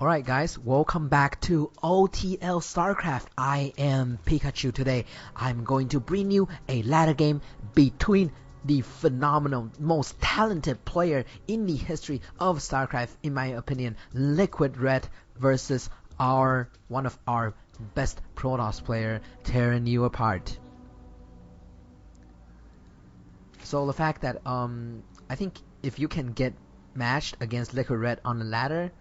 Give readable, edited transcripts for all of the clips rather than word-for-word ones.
Alright guys, welcome back to OTL StarCraft. I am Pikachu. Today I'm going to bring you a ladder game between the phenomenal, most talented player in the history of StarCraft, in my opinion, LiquidRet, versus one of our best Protoss player, TerranUApart. So the fact that I think if you can get matched against LiquidRet on the ladder,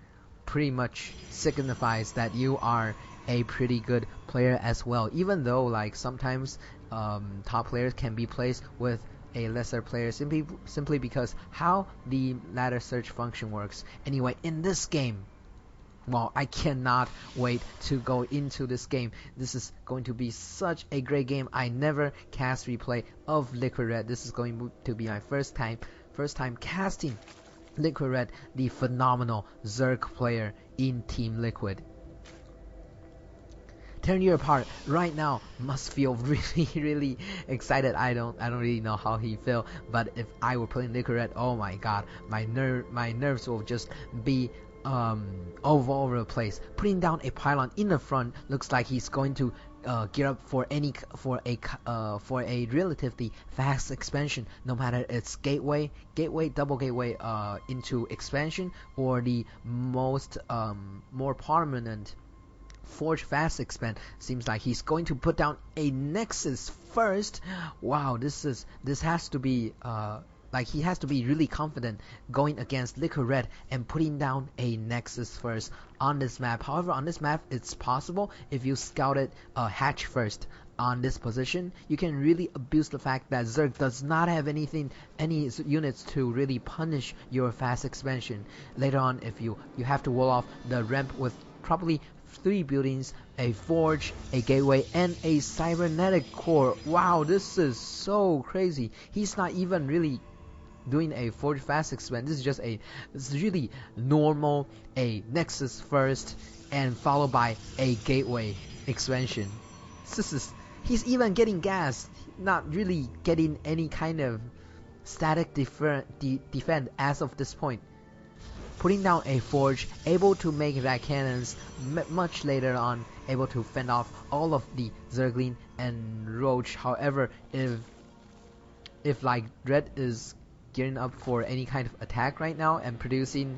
pretty much signifies that you are a pretty good player as well, even though like sometimes top players can be placed with a lesser player simply because how the ladder search function works. Anyway, in this game, well, I cannot wait to go into this game. This is going to be such a great game. I never cast replay of LiquidRet. This is going to be my first time casting LiquidRet, the phenomenal Zerg player in Team Liquid. TerranUApart right now must feel really excited. I don't really know how he feel, but if I were playing LiquidRet, oh my god, my nerves will just be all over the place. Putting down a pylon in the front looks like he's going to gear up for a relatively fast expansion, no matter it's gateway, double gateway into expansion, or the most more prominent Forge fast expand. Seems like he's going to put down a Nexus first. Wow, this has to be like he has to be really confident going against LiquidRet and putting down a Nexus first on this map. However, on this map it's possible if you scouted hatch first on this position, you can really abuse the fact that Zerg does not have any units to really punish your fast expansion. Later on, if you have to wall off the ramp with probably 3 buildings, a forge, a gateway, and a cybernetic core. Wow, this is so crazy. He's not even really doing a forge fast expand. This is really normal, a Nexus first and followed by a gateway expansion. He's even getting gas, not really getting any kind of static defend as of this point. Putting down a forge, able to make rat cannons much later on, able to fend off all of the Zergling and Roach. However, if like Red is gearing up for any kind of attack right now and producing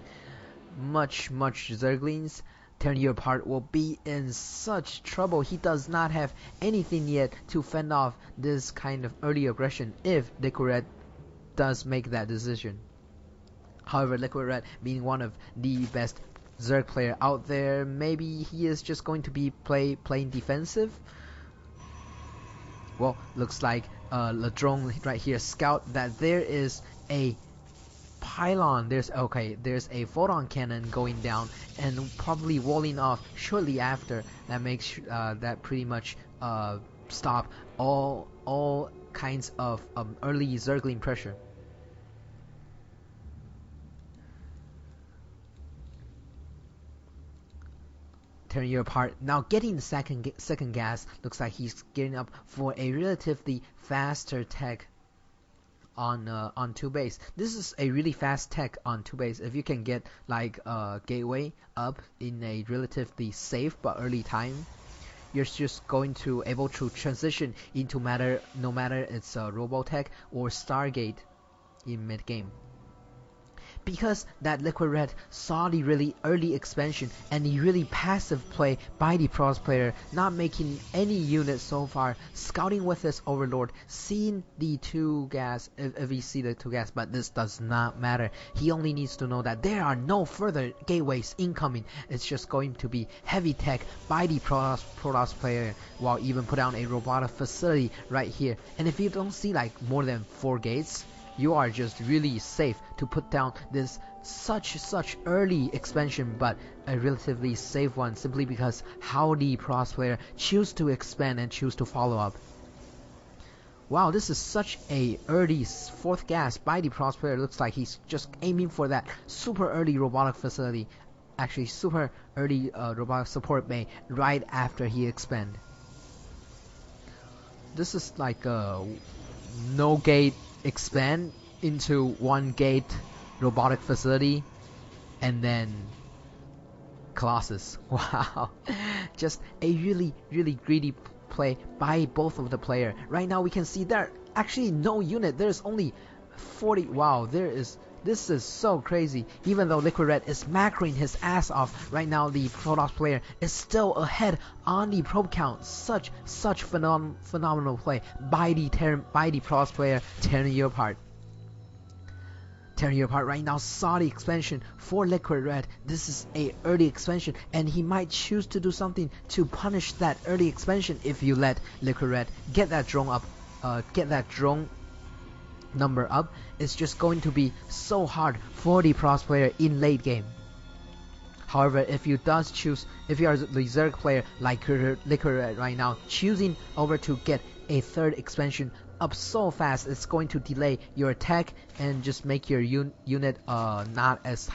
much Zerglings, TerranUApart will be in such trouble. He does not have anything yet to fend off this kind of early aggression if LiquidRet does make that decision. However, LiquidRet being one of the best Zerg player out there, maybe he is just going to be playing defensive. Well, looks like the drone right here scout that there is a pylon. There's a photon cannon going down and probably walling off shortly after. That makes that pretty much stop all kinds of early Zergling pressure. TerranUApart now getting the second gas. Looks like he's getting up for a relatively faster tech on 2 base. This is a really fast tech on 2 base. If you can get like gateway up in a relatively safe but early time, you're just going to able to transition into no matter it's Robotech or Stargate in mid game. Because that LiquidRet saw the really early expansion and the really passive play by the Protoss player, not making any units so far, scouting with his Overlord, seeing the 2 gas, if he see the 2 gas, but this does not matter. He only needs to know that there are no further gateways incoming. It's just going to be heavy tech by the Protoss player, while even put down a robotic facility right here. And if you don't see like more than 4 gates, you are just really safe to put down this such early expansion, but a relatively safe one, simply because how the Protoss player choose to expand and choose to follow up. Wow, this is such a early 4th gas by the Protoss player. Looks like he's just aiming for that super early robotic facility, actually super early robotic support bay right after he expand. This is like a no gate expand into 1 gate robotic facility, and then Colossus. Wow. Just a really greedy play by both of the player. Right now we can see there actually no unit. There's only 40. Wow, this is so crazy. Even though LiquidRet is macroing his ass off, right now the Protoss player is still ahead on the probe count. Such phenomenal play by the Protoss player TerranUApart. TerranUApart right now saw the expansion for LiquidRet. This is a early expansion, and he might choose to do something to punish that early expansion if you let LiquidRet get that drone up, get that drone number up. It's just going to be so hard for the Protoss player in late game. However, if you are the Zerg player like LiquidRet right now, choosing over to get a third expansion up so fast, it's going to delay your attack and just make your unit not as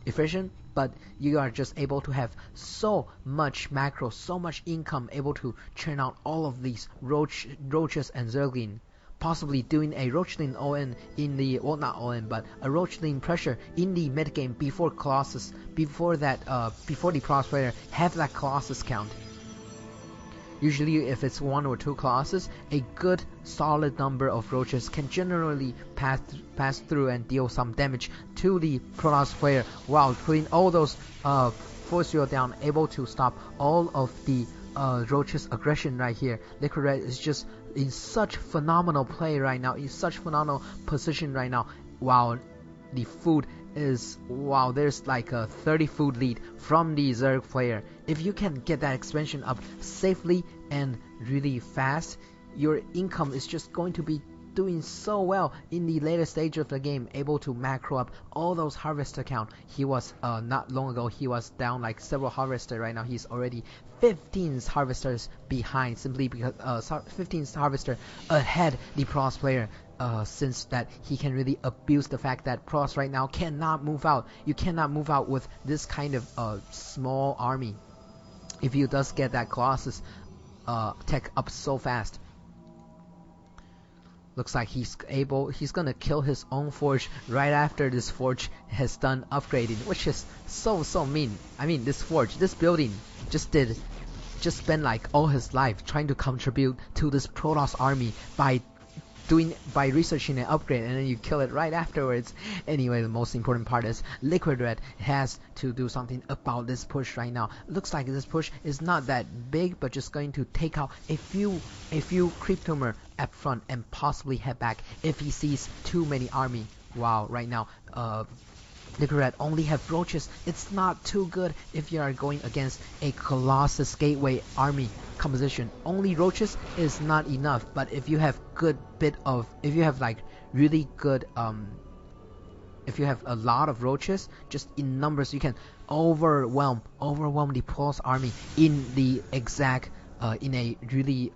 efficient, but you are just able to have so much macro, so much income, able to churn out all of these roaches and Zergling. Possibly doing a Roachling ON in the, well, not ON, but a Roachling pressure in the mid game before Colossus, before the Protoss player have that Colossus count. Usually if it's 1 or 2 Colossus, a good solid number of roaches can generally pass through and deal some damage to the Protoss player, while putting all those force field down, able to stop all of the roaches aggression right here. LiquidRet is just in such phenomenal play right now, in such phenomenal position right now. Wow, the food is, wow, there's like a 30 food lead from the Zerg player. If you can get that expansion up safely and really fast, your income is just going to be doing so well in the later stage of the game, able to macro up all those harvester count. He was not long ago he was down like several harvesters. Right now he's already 15 harvesters behind, simply because 15 harvester ahead the Protoss player. Since that he can really abuse the fact that Protoss right now cannot move out. You cannot move out with this kind of small army. If you does get that Colossus tech up so fast. Looks like he's gonna kill his own forge right after this forge has done upgrading, which is so mean. I mean, this building just spent like all his life trying to contribute to this Protoss army by researching an upgrade, and then you kill it right afterwards. Anyway, the most important part is LiquidRet has to do something about this push right now. Looks like this push is not that big, but just going to take out a few creep tumor up front and possibly head back if he sees too many army. Wow, right now LiquidRet only have roaches. It's not too good if you are going against a Colossus Gateway army composition. Only roaches is not enough, but if you have if you have like really good if you have a lot of roaches just in numbers, you can overwhelm the Protoss army in the exact in a really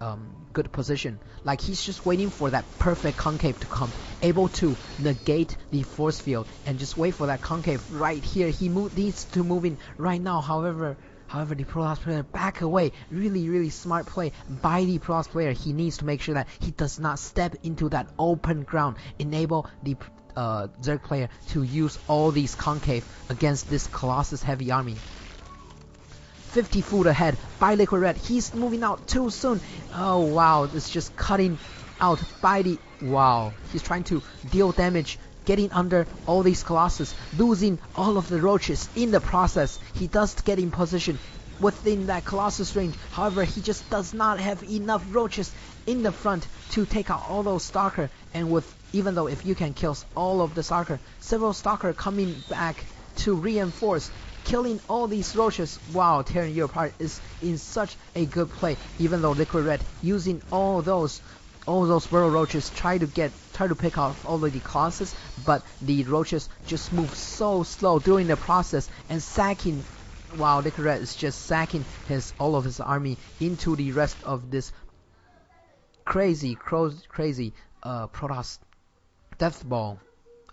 good position. Like he's just waiting for that perfect concave to come, able to negate the force field and just wait for that concave right here. He needs to move in right now. However, the Protoss player back away. Really smart play by the Protoss player. He needs to make sure that he does not step into that open ground. Enable the Zerg player to use all these concave against this Colossus heavy army. 50 foot ahead by LiquidRet. He's moving out too soon. Oh wow, it's just cutting out by the, wow, he's trying to deal damage, getting under all these Colossus, losing all of the roaches in the process. He does get in position within that Colossus range. However, he just does not have enough roaches in the front to take out all those Stalker. And with, even though if you can kill all of the Stalker, several Stalker coming back to reinforce, killing all these roaches. Wow, TerranUApart is in such a good play. Even though LiquidRet using all those burrow roaches try to pick off all of the Colossus, but the roaches just move so slow during the process and sacking. Wow, LiquidRet is just sacking all of his army into the rest of this crazy Protoss death ball.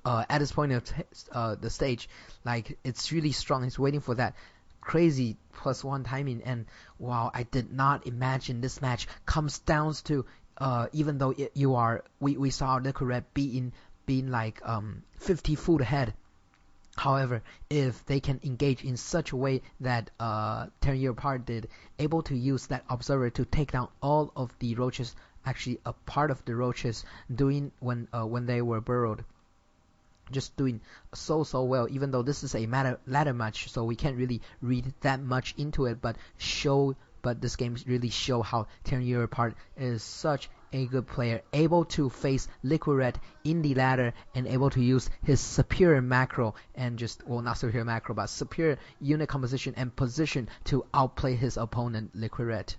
At this point of the stage, like it's really strong. He's waiting for that crazy +1 timing, and wow, I did not imagine this match comes down to even though we saw LiquidRet being like 50 foot ahead. However, if they can engage in such a way that TerranUApart did, able to use that observer to take down all of the roaches, actually a part of the roaches doing when they were burrowed, just doing so well. Even though this is a ladder match, so we can't really read that much into it, but this game really show how TerranUApart is such a good player, able to face LiquidRet in the ladder and able to use his superior macro and just, well, not superior macro, but superior unit composition and position to outplay his opponent LiquidRet.